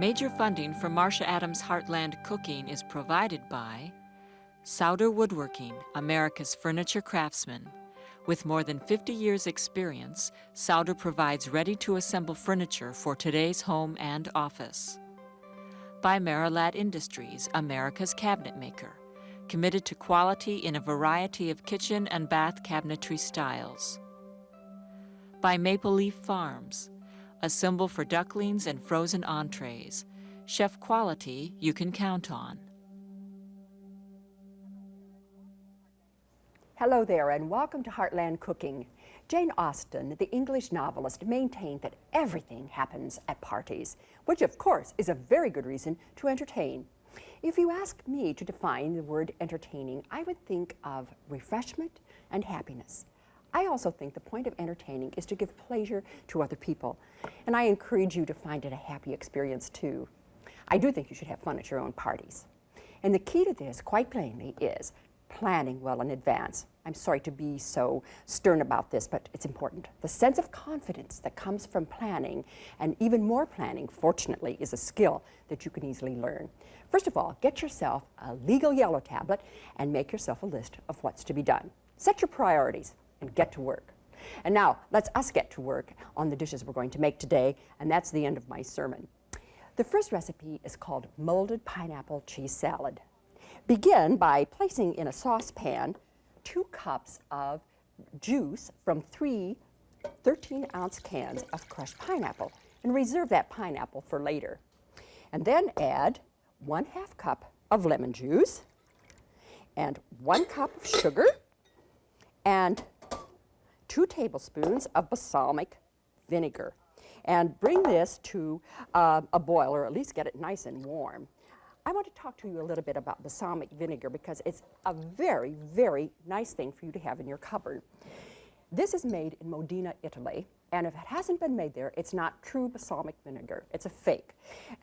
Major funding for Marcia Adams Heartland Cooking is provided by Souder Woodworking, America's furniture craftsman. With more than 50 years' experience, Souder provides ready-to-assemble furniture for today's home and office. By Marilat Industries, America's cabinet maker, committed to quality in a variety of kitchen and bath cabinetry styles. By Maple Leaf Farms, a symbol for ducklings and frozen entrees, chef quality you can count on. Hello there, and welcome to Heartland Cooking. Jane Austen, the English novelist, maintained that everything happens at parties, which of course is a very good reason to entertain. If you ask me to define the word entertaining, I would think of refreshment and happiness. I also think the point of entertaining is to give pleasure to other people, and I encourage you to find it a happy experience too. I do think you should have fun at your own parties. And the key to this, quite plainly, is planning well in advance. I'm sorry to be so stern about this, but it's important. The sense of confidence that comes from planning, and even more planning, fortunately, is a skill that you can easily learn. First of all, get yourself a legal yellow tablet and make yourself a list of what's to be done. Set your priorities and get to work. And now, let's us get to work on the dishes we're going to make today, and that's the end of my sermon. The first recipe is called molded pineapple cheese salad. Begin by placing in a saucepan 2 cups of juice from 3 13-ounce cans of crushed pineapple, and reserve that pineapple for later. And then add 1/2 cup of lemon juice and 1 cup of sugar and 2 tablespoons of balsamic vinegar. And bring this to a boil, or at least get it nice and warm. I want to talk to you a little bit about balsamic vinegar because it's a very, very nice thing for you to have in your cupboard. This is made in Modena, Italy, and if it hasn't been made there, it's not true balsamic vinegar. It's a fake.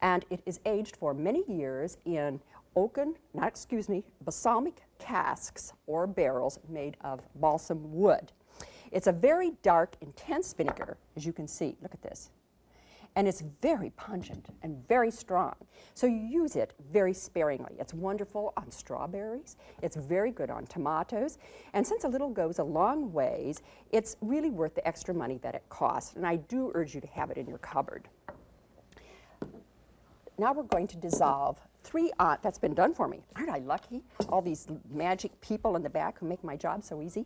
And it is aged for many years in balsamic casks or barrels made of balsam wood. It's a very dark, intense vinegar, as you can see. Look at this. And it's very pungent and very strong. So you use it very sparingly. It's wonderful on strawberries. It's very good on tomatoes. And since a little goes a long ways, it's really worth the extra money that it costs. And I do urge you to have it in your cupboard. Now we're going to dissolve 3, that's been done for me. Aren't I lucky? All these magic people in the back who make my job so easy.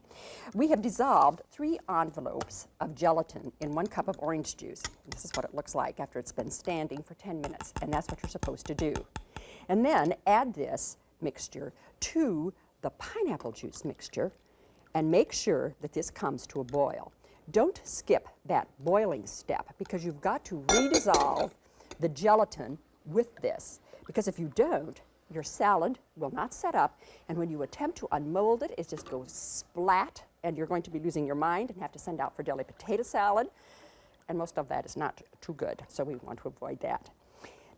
We have dissolved 3 envelopes of gelatin in 1 cup of orange juice. This is what it looks like after it's been standing for 10 minutes, and that's what you're supposed to do. And then add this mixture to the pineapple juice mixture and make sure that this comes to a boil. Don't skip that boiling step because you've got to redissolve the gelatin with this. Because if you don't, your salad will not set up, and when you attempt to unmold it, it just goes splat, and you're going to be losing your mind and have to send out for deli potato salad, and most of that is not too good, so we want to avoid that.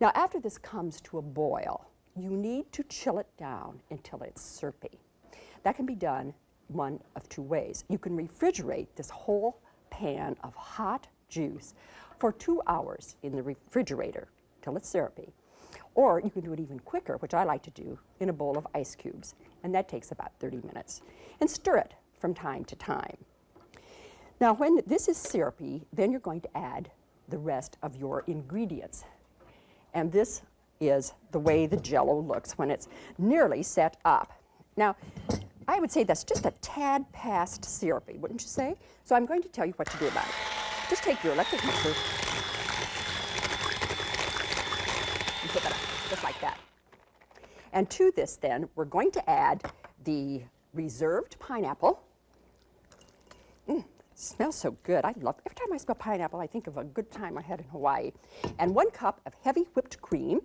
Now, after this comes to a boil, you need to chill it down until it's syrupy. That can be done one of 2 ways. You can refrigerate this whole pan of hot juice for 2 hours in the refrigerator till it's syrupy. Or you can do it even quicker, which I like to do, in a bowl of ice cubes. And that takes about 30 minutes. And stir it from time to time. Now, when this is syrupy, then you're going to add the rest of your ingredients. And this is the way the Jell-O looks when it's nearly set up. Now, I would say that's just a tad past syrupy, wouldn't you say? So I'm going to tell you what to do about it. Just take your electric mixer and put that up, just like that. And to this then, we're going to add the reserved pineapple. Smells so good. I love, every time I smell pineapple, I think of a good time I had in Hawaii. And 1 cup of heavy whipped cream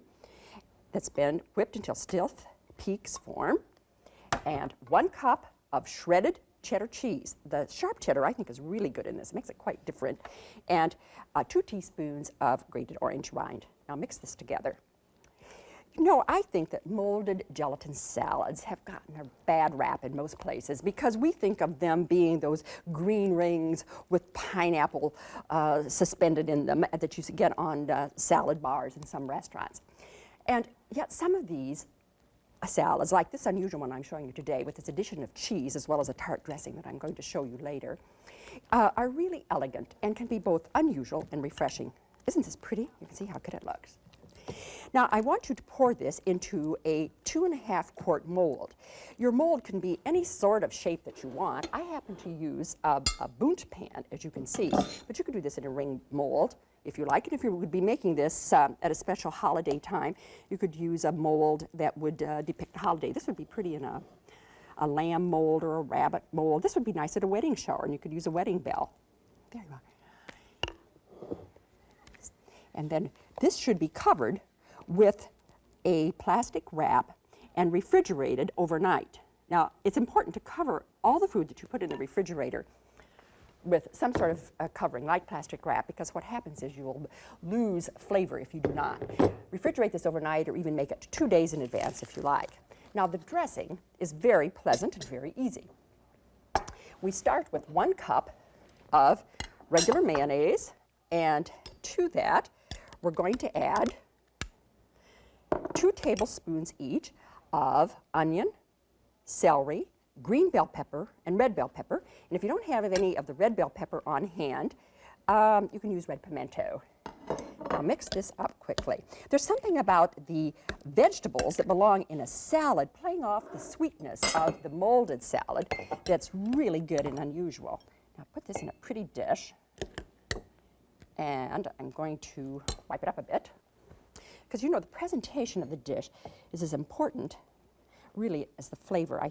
that's been whipped until stiff peaks form. And 1 cup of shredded cheddar cheese. The sharp cheddar, I think, is really good in this. It makes it quite different. And 2 teaspoons of grated orange rind. Now mix this together. You know, I think that molded gelatin salads have gotten a bad rap in most places because we think of them being those green rings with pineapple suspended in them that you get on salad bars in some restaurants. And yet some of these salads, like this unusual one I'm showing you today with its addition of cheese as well as a tart dressing that I'm going to show you later, are really elegant and can be both unusual and refreshing. Isn't this pretty? You can see how good it looks. Now, I want you to pour this into a 2.5 quart mold. Your mold can be any sort of shape that you want. I happen to use a bundt pan, as you can see, but you could do this in a ring mold if you like. And if you would be making this at a special holiday time, you could use a mold that would depict the holiday. This would be pretty in a lamb mold or a rabbit mold. This would be nice at a wedding shower, and you could use a wedding bell. There you are. And then this should be covered with a plastic wrap and refrigerated overnight. Now, it's important to cover all the food that you put in the refrigerator with some sort of covering, like plastic wrap, because what happens is you will lose flavor if you do not. Refrigerate this overnight or even make it 2 days in advance if you like. Now, the dressing is very pleasant and very easy. We start with 1 cup of regular mayonnaise, and to that, we're going to add 2 tablespoons each of onion, celery, green bell pepper, and red bell pepper. And if you don't have any of the red bell pepper on hand, you can use red pimento. Now mix this up quickly. There's something about the vegetables that belong in a salad playing off the sweetness of the molded salad that's really good and unusual. Now put this in a pretty dish, and I'm going to wipe it up a bit. Because you know the presentation of the dish is as important, really, as the flavor.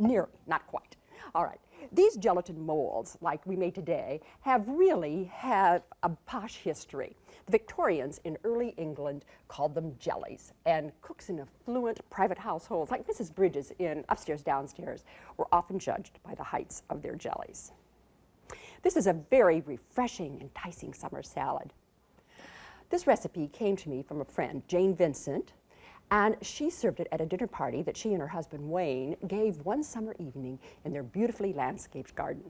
Nearly, not quite. All right, these gelatin molds, like we made today, really have a posh history. The Victorians in early England called them jellies, and cooks in affluent private households, like Mrs. Bridges in Upstairs Downstairs, were often judged by the heights of their jellies. This is a very refreshing, enticing summer salad. This recipe came to me from a friend, Jane Vincent, and she served it at a dinner party that she and her husband Wayne gave one summer evening in their beautifully landscaped garden.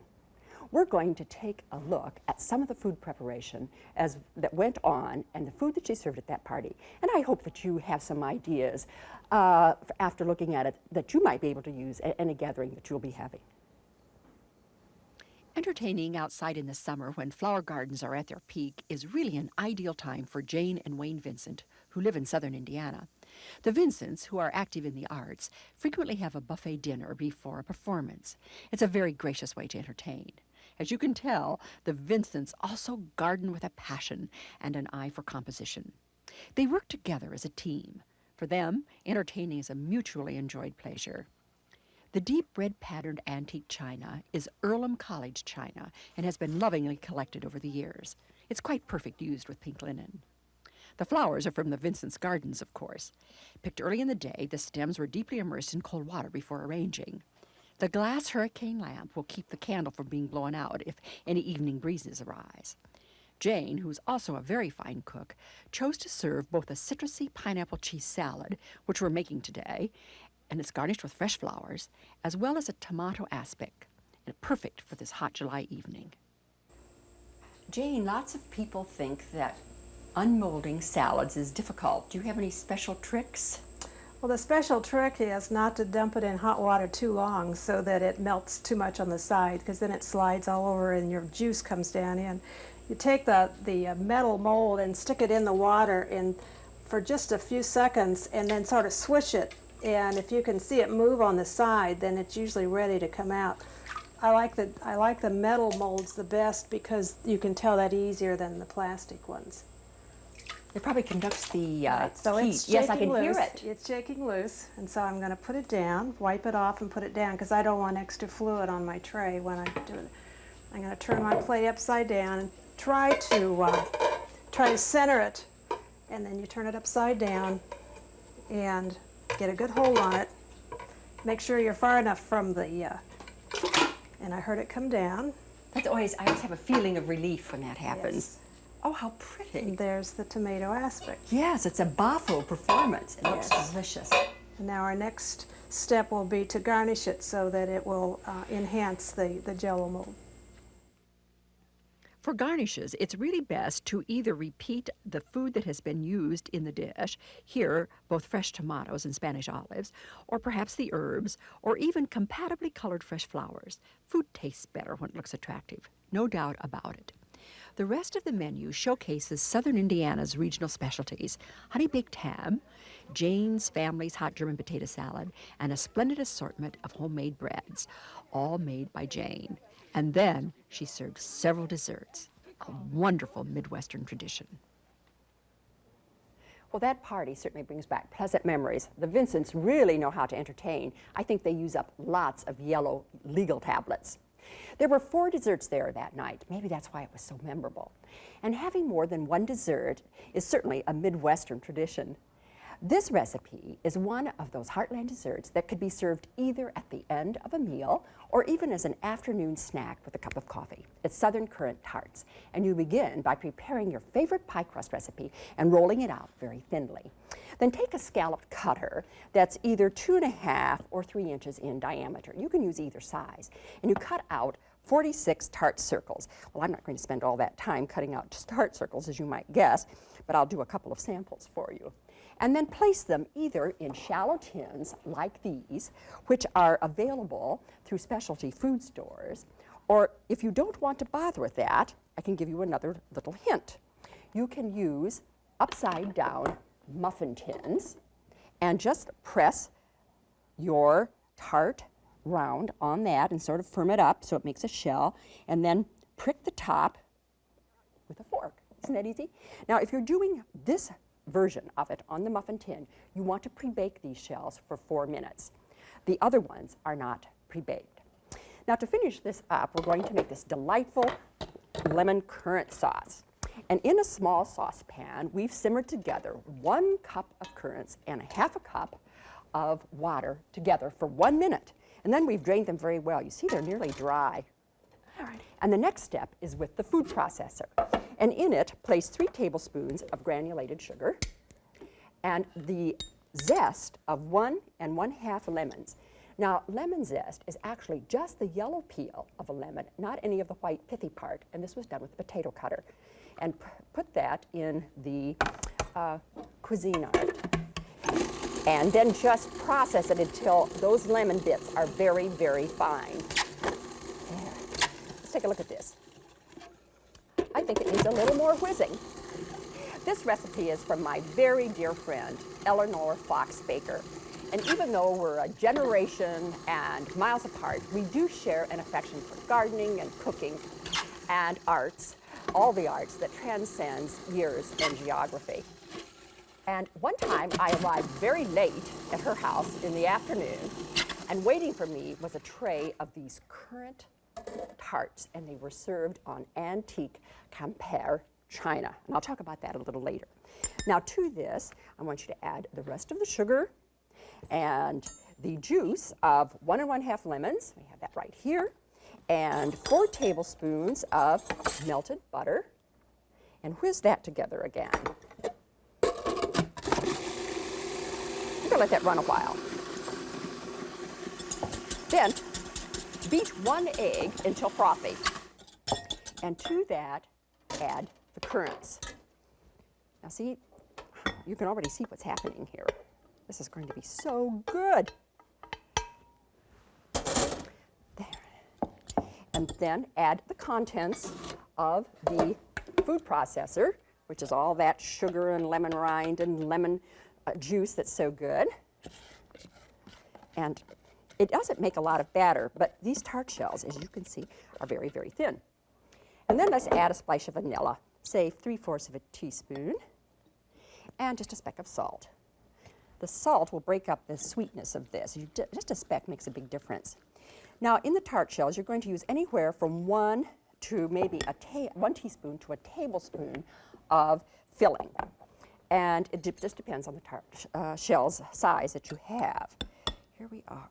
We're going to take a look at some of the food preparation that went on and the food that she served at that party. And I hope that you have some ideas after looking at it that you might be able to use in a gathering that you'll be having. Entertaining outside in the summer when flower gardens are at their peak is really an ideal time for Jane and Wayne Vincent, who live in southern Indiana. The Vincents, who are active in the arts, frequently have a buffet dinner before a performance. It's a very gracious way to entertain. As you can tell, the Vincents also garden with a passion and an eye for composition. They work together as a team. For them, entertaining is a mutually enjoyed pleasure. The deep red patterned antique china is Earlham College china and has been lovingly collected over the years. It's quite perfect used with pink linen. The flowers are from the Vincents' gardens, of course. Picked early in the day, the stems were deeply immersed in cold water before arranging. The glass hurricane lamp will keep the candle from being blown out if any evening breezes arise. Jane, who is also a very fine cook, chose to serve both a citrusy pineapple cheese salad, which we're making today, and it's garnished with fresh flowers, as well as a tomato aspic, and perfect for this hot July evening. Jane, lots of people think that unmolding salads is difficult. Do you have any special tricks? Well, the special trick is not to dump it in hot water too long so that it melts too much on the side, because then it slides all over and your juice comes down in. You take the metal mold and stick it in the water for just a few seconds and then sort of swish it. And if you can see it move on the side, then it's usually ready to come out. I like the metal molds the best because you can tell that easier than the plastic ones. It probably conducts the So heat. it's Yes, I can shaking hear loose. it. It's shaking loose, and so I'm going to put it down, wipe it off, and put it down because I don't want extra fluid on my tray when I do it. I'm going to turn my plate upside down and try to center it, and then you turn it upside down and get a good hold on it. Make sure you're far enough from the, and I heard it come down. I always have a feeling of relief when that happens. Yes. Oh, how pretty. And there's the tomato aspect. Yes, it's a baffle performance. It looks Yes. delicious. And now our next step will be to garnish it so that it will enhance the Jell-O mold. For garnishes, it's really best to either repeat the food that has been used in the dish, here both fresh tomatoes and Spanish olives, or perhaps the herbs, or even compatibly colored fresh flowers. Food tastes better when it looks attractive, no doubt about it. The rest of the menu showcases southern Indiana's regional specialties: honey-baked ham, Jane's family's hot German potato salad, and a splendid assortment of homemade breads, all made by Jane. And then she served several desserts, a wonderful Midwestern tradition. Well, that party certainly brings back pleasant memories. The Vincents really know how to entertain. I think they use up lots of yellow legal tablets. There were 4 desserts there that night. Maybe that's why it was so memorable. And having more than one dessert is certainly a Midwestern tradition. This recipe is one of those Heartland desserts that could be served either at the end of a meal or even as an afternoon snack with a cup of coffee. It's Southern Currant tarts, and you begin by preparing your favorite pie crust recipe and rolling it out very thinly. Then take a scalloped cutter that's either 2.5 or 3 inches in diameter. You can use either size, and you cut out 46 tart circles. Well, I'm not going to spend all that time cutting out just tart circles, as you might guess, but I'll do a couple of samples for you. And then place them either in shallow tins like these, which are available through specialty food stores, or if you don't want to bother with that, I can give you another little hint. You can use upside down muffin tins and just press your tart round on that and sort of firm it up so it makes a shell, and then prick the top with a fork. Isn't that easy? Now, if you're doing this version of it on the muffin tin, you want to pre-bake these shells for 4 minutes. The other ones are not pre-baked. Now, to finish this up, we're going to make this delightful lemon currant sauce. And in a small saucepan, we've simmered together 1 cup of currants and 1/2 cup of water together for 1 minute. And then we've drained them very well. You see, they're nearly dry. All right. And the next step is with the food processor. And in it, place 3 tablespoons of granulated sugar and the zest of 1 1/2 lemons. Now, lemon zest is actually just the yellow peel of a lemon, not any of the white pithy part, and this was done with a potato cutter. And put that in the Cuisinart. And then just process it until those lemon bits are very, very fine. There. Let's take a look at this. I think it needs a little more whizzing. This recipe is from my very dear friend, Eleanor Fox Baker. And even though we're a generation and miles apart, we do share an affection for gardening and cooking and arts, all the arts that transcends years and geography. And one time I arrived very late at her house in the afternoon, and waiting for me was a tray of these currant tarts, and they were served on antique Camper china. And I'll talk about that a little later. Now, to this, I want you to add the rest of the sugar and the juice of 1 1/2 lemons. We have that right here. And 4 tablespoons of melted butter. And whiz that together again. I'm going to let that run a while. Then, beat 1 egg until frothy. And to that, add the currants. Now see, you can already see what's happening here. This is going to be so good. There. And then add the contents of the food processor, which is all that sugar and lemon rind and lemon juice that's so good. And it doesn't make a lot of batter, but these tart shells, as you can see, are very, very thin. And then let's add a splash of vanilla, say 3/4 of a teaspoon, and just a speck of salt. The salt will break up the sweetness of this. Just a speck makes a big difference. Now, in the tart shells, you're going to use anywhere from 1 to maybe 1 teaspoon to a tablespoon of filling. And it just depends on the tart shell's size that you have. Here we are.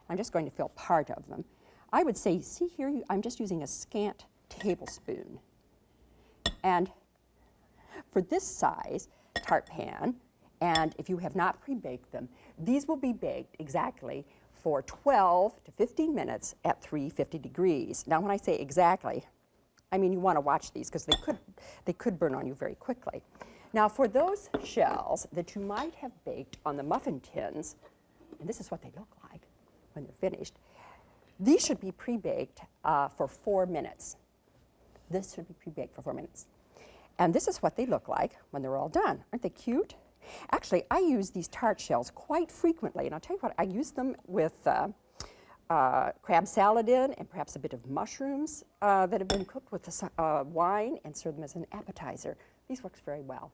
I'm just going to fill part of them. I would say, see here, I'm just using a scant tablespoon. And for this size tart pan, and if you have not pre-baked them, these will be baked exactly for 12 to 15 minutes at 350 degrees. Now when I say exactly, I mean you want to watch these because they could burn on you very quickly. Now for those shells that you might have baked on the muffin tins, and this is what they look like when they're finished, these should be pre-baked for 4 minutes. This should be pre-baked for 4 minutes. And this is what they look like when they're all done. Aren't they cute? Actually, I use these tart shells quite frequently, and I'll tell you what, I use them with crab salad in and perhaps a bit of mushrooms that have been cooked with wine and serve them as an appetizer. These works very well.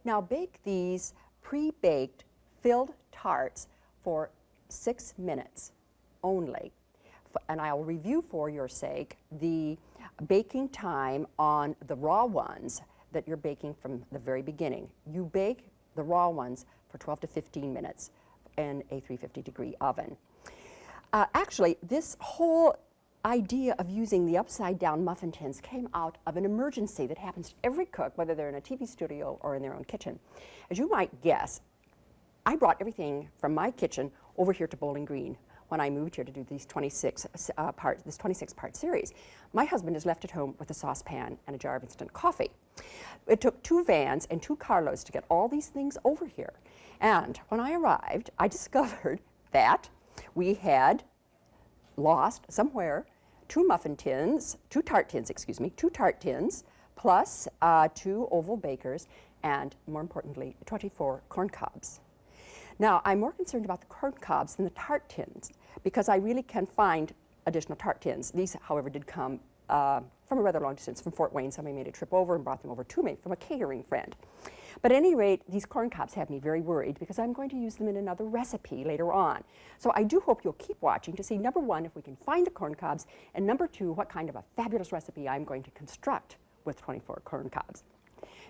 Now bake these pre-baked filled tarts for 6 minutes only. And I'll review for your sake the baking time on the raw ones that you're baking from the very beginning. You bake the raw ones for 12 to 15 minutes in a 350 degree oven. Actually, this whole idea of using the upside down muffin tins came out of an emergency that happens to every cook, whether they're in a TV studio or in their own kitchen. As you might guess, I brought everything from my kitchen over here to Bowling Green when I moved here to do these 26 part series. My husband is left at home with a saucepan and a jar of instant coffee. It took 2 vans and 2 carloads to get all these things over here. And when I arrived, I discovered that we had lost somewhere 2 tart tins, plus 2 oval bakers, and more importantly, 24 corn cobs. Now, I'm more concerned about the corn cobs than the tart tins because I really can find additional tart tins. These, however, did come from a rather long distance from Fort Wayne. Somebody made a trip over and brought them over to me from a catering friend. But at any rate, these corn cobs have me very worried because I'm going to use them in another recipe later on. So I do hope you'll keep watching to see, number 1, if we can find the corn cobs, and number 2, what kind of a fabulous recipe I'm going to construct with 24 corn cobs.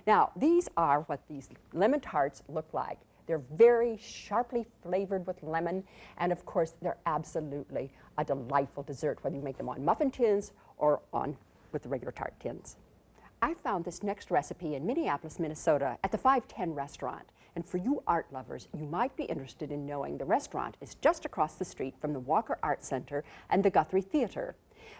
Now, these are what these lemon tarts look like. They're very sharply flavored with lemon, and of course, they're absolutely a delightful dessert, whether you make them on muffin tins or with the regular tart tins. I found this next recipe in Minneapolis, Minnesota at the 510 restaurant. And for you art lovers, you might be interested in knowing the restaurant is just across the street from the Walker Art Center and the Guthrie Theater.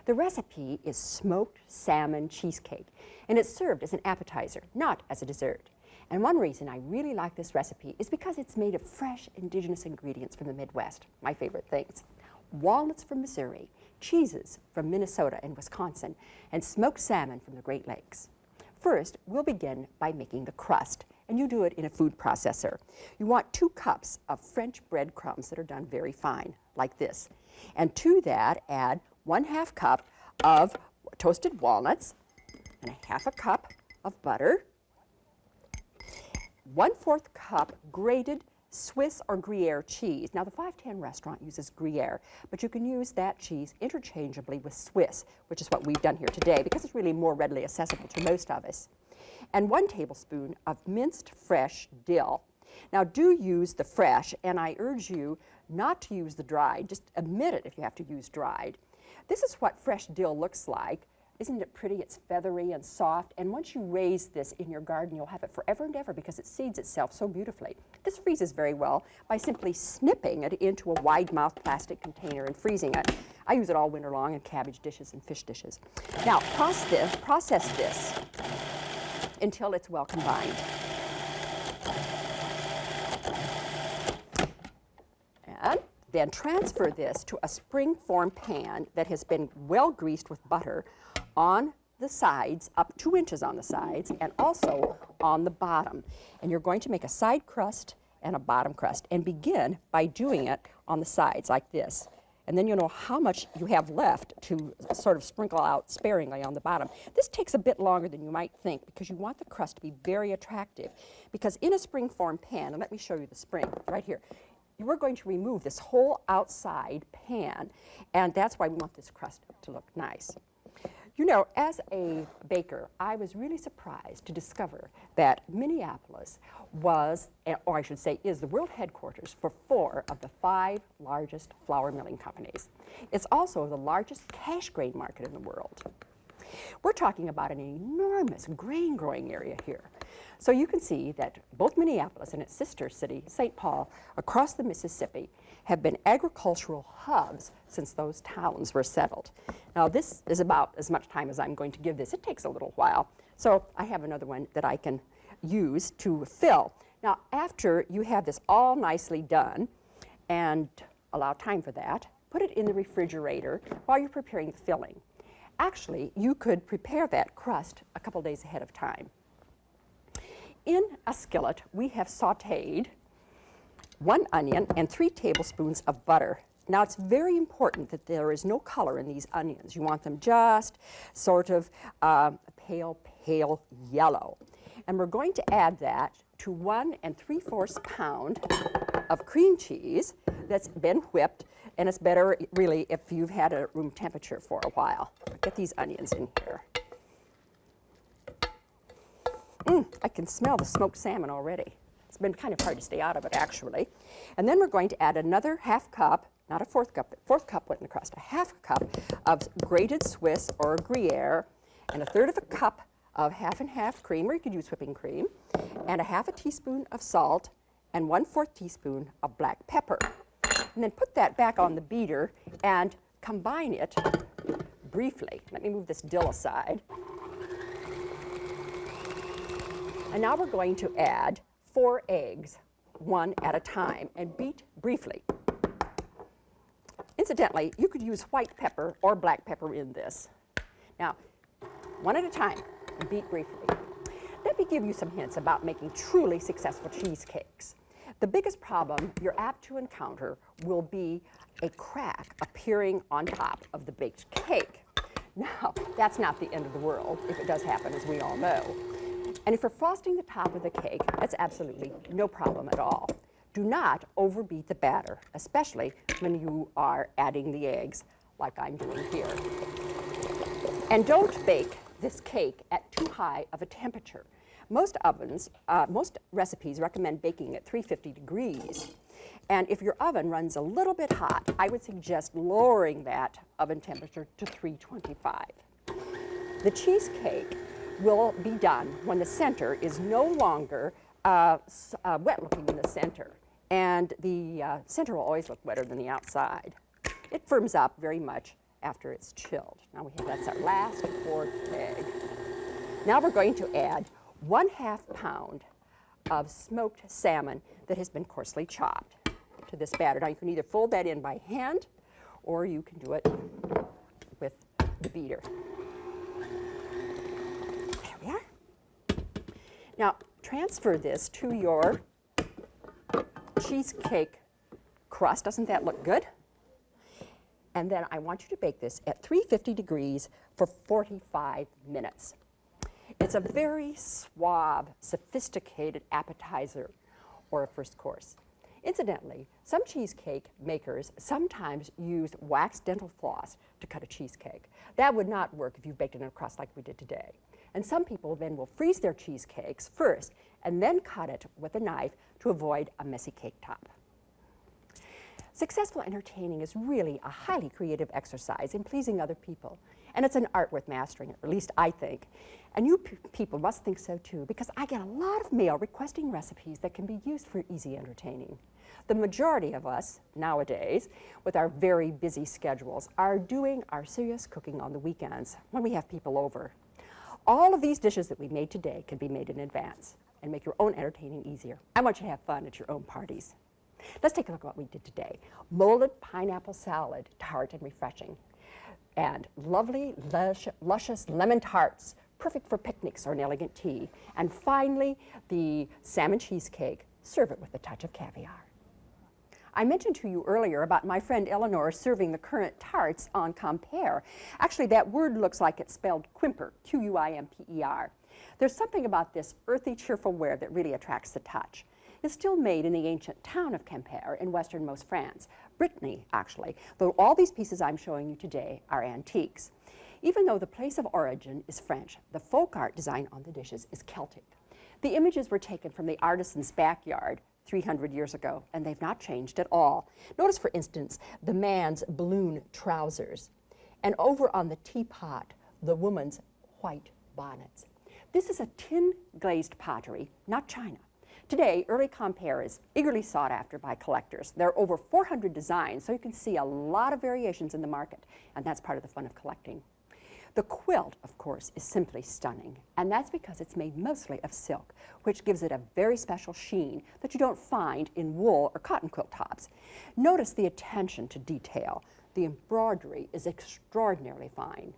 The recipe is smoked salmon cheesecake, and it's served as an appetizer, not as a dessert. And one reason I really like this recipe is because it's made of fresh indigenous ingredients from the Midwest, my favorite things. Walnuts from Missouri, cheeses from Minnesota and Wisconsin, and smoked salmon from the Great Lakes. First, we'll begin by making the crust, and you do it in a food processor. You want 2 cups of French breadcrumbs that are done very fine, like this. And to that, add 1/2 cup of toasted walnuts and 1/2 cup of butter, 1/4 cup grated Swiss or Gruyere cheese. Now the 510 restaurant uses Gruyere, but you can use that cheese interchangeably with Swiss, which is what we've done here today because it's really more readily accessible to most of us. And 1 tablespoon of minced fresh dill. Now do use the fresh, and I urge you not to use the dried. Just omit it if you have to use dried. This is what fresh dill looks like. Isn't it pretty? It's feathery and soft, and once you raise this in your garden, you'll have it forever and ever because it seeds itself so beautifully. This freezes very well by simply snipping it into a wide-mouthed plastic container and freezing it. I use it all winter long in cabbage dishes and fish dishes. Now, process this until it's well combined. And then transfer this to a spring-form pan that has been well greased with butter on the sides, up 2 inches on the sides, and also on the bottom. And you're going to make a side crust and a bottom crust, and begin by doing it on the sides like this. And then you'll know how much you have left to sort of sprinkle out sparingly on the bottom. This takes a bit longer than you might think because you want the crust to be very attractive. Because in a spring-form pan, and let me show you the spring right here, we're going to remove this whole outside pan, and that's why we want this crust to look nice. You know, as a baker, I was really surprised to discover that Minneapolis was, or I should say is, the world headquarters for 4 of the 5 largest flour milling companies. It's also the largest cash grain market in the world. We're talking about an enormous grain growing area here. So you can see that both Minneapolis and its sister city, St. Paul, across the Mississippi, have been agricultural hubs since those towns were settled. Now this is about as much time as I'm going to give this. It takes a little while. So I have another one that I can use to fill. Now after you have this all nicely done, and allow time for that, put it in the refrigerator while you're preparing the filling. Actually, you could prepare that crust a couple days ahead of time. In a skillet, we have sauteed 1 onion and 3 tablespoons of butter. Now, it's very important that there is no color in these onions. You want them just sort of pale yellow. And we're going to add that to 1 3/4 pound of cream cheese that's been whipped, and it's better really if you've had it at room temperature for a while. Get these onions in here. I can smell the smoked salmon already. It's been kind of hard to stay out of it, actually. And then we're going to add another 1/2 cup, not a 1/4 cup, the 1/4 cup went in the crust, a 1/2 cup of grated Swiss or Gruyere, and 1/3 cup of 1/2 cream, or you could use whipping cream, and 1/2 teaspoon of salt, and 1/4 teaspoon of black pepper. And then put that back on the beater and combine it briefly. Let me move this dill aside. And now we're going to add 4 eggs, 1 at a time, and beat briefly. Incidentally, you could use white pepper or black pepper in this. Now, 1 at a time, and beat briefly. Let me give you some hints about making truly successful cheesecakes. The biggest problem you're apt to encounter will be a crack appearing on top of the baked cake. Now, that's not the end of the world if it does happen, as we all know. And if you're frosting the top of the cake, that's absolutely no problem at all. Do not overbeat the batter, especially when you are adding the eggs like I'm doing here. And don't bake this cake at too high of a temperature. Most ovens, most recipes recommend baking at 350 degrees. And if your oven runs a little bit hot, I would suggest lowering that oven temperature to 325. The cheesecake will be done when the center is no longer wet looking in the center. And the center will always look wetter than the outside. It firms up very much after it's chilled. Now that's our last 4th egg. Now we're going to add 1/2 pound of smoked salmon that has been coarsely chopped to this batter. Now you can either fold that in by hand or you can do it with the beater. There we are. Now transfer this to your cheesecake crust. Doesn't that look good? And then I want you to bake this at 350 degrees for 45 minutes. It's a very suave, sophisticated appetizer or a first course. Incidentally, some cheesecake makers sometimes use waxed dental floss to cut a cheesecake. That would not work if you baked it in a crust like we did today. And some people then will freeze their cheesecakes first and then cut it with a knife to avoid a messy cake top. Successful entertaining is really a highly creative exercise in pleasing other people. And it's an art worth mastering, or at least I think. And you people must think so too, because I get a lot of mail requesting recipes that can be used for easy entertaining. The majority of us nowadays, with our very busy schedules, are doing our serious cooking on the weekends when we have people over. All of these dishes that we made today can be made in advance and make your own entertaining easier. I want you to have fun at your own parties. Let's take a look at what we did today. Molded pineapple salad, tart and refreshing. And lovely, luscious lemon tarts, perfect for picnics or an elegant tea. And finally, the salmon cheesecake. Serve it with a touch of caviar. I mentioned to you earlier about my friend Eleanor serving the currant tarts on Compere. Actually, that word looks like it's spelled quimper, Q-U-I-M-P-E-R. There's something about this earthy, cheerful ware that really attracts the touch. It's still made in the ancient town of Quimper in westernmost France, Brittany actually, though all these pieces I'm showing you today are antiques. Even though the place of origin is French, the folk art design on the dishes is Celtic. The images were taken from the artisan's backyard 300 years ago, and they've not changed at all. Notice, for instance, the man's balloon trousers. And over on the teapot, the woman's white bonnets. This is a tin glazed pottery, not china. Today, early compere is eagerly sought after by collectors. There are over 400 designs, so you can see a lot of variations in the market, and that's part of the fun of collecting. The quilt, of course, is simply stunning, and that's because it's made mostly of silk, which gives it a very special sheen that you don't find in wool or cotton quilt tops. Notice the attention to detail. The embroidery is extraordinarily fine.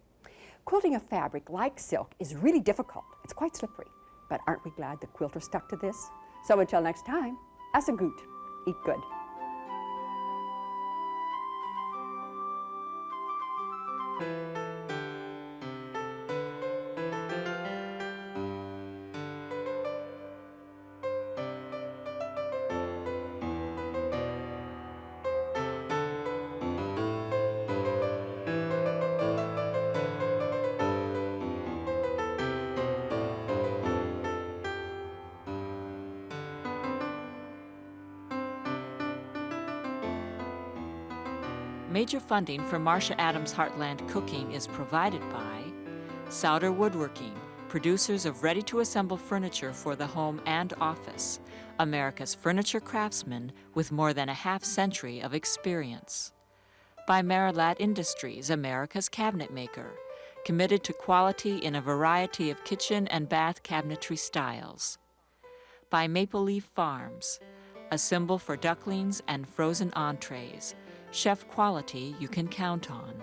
Quilting a fabric like silk is really difficult. It's quite slippery, but aren't we glad the quilter stuck to this? So until next time, as a goot, eat good. Major funding for Marcia Adams Heartland Cooking is provided by Souder Woodworking, producers of ready-to-assemble furniture for the home and office, America's furniture craftsmen with more than a half-century of experience. By Marilat Industries, America's cabinet maker, committed to quality in a variety of kitchen and bath cabinetry styles. By Maple Leaf Farms, a symbol for ducklings and frozen entrees, chef quality you can count on.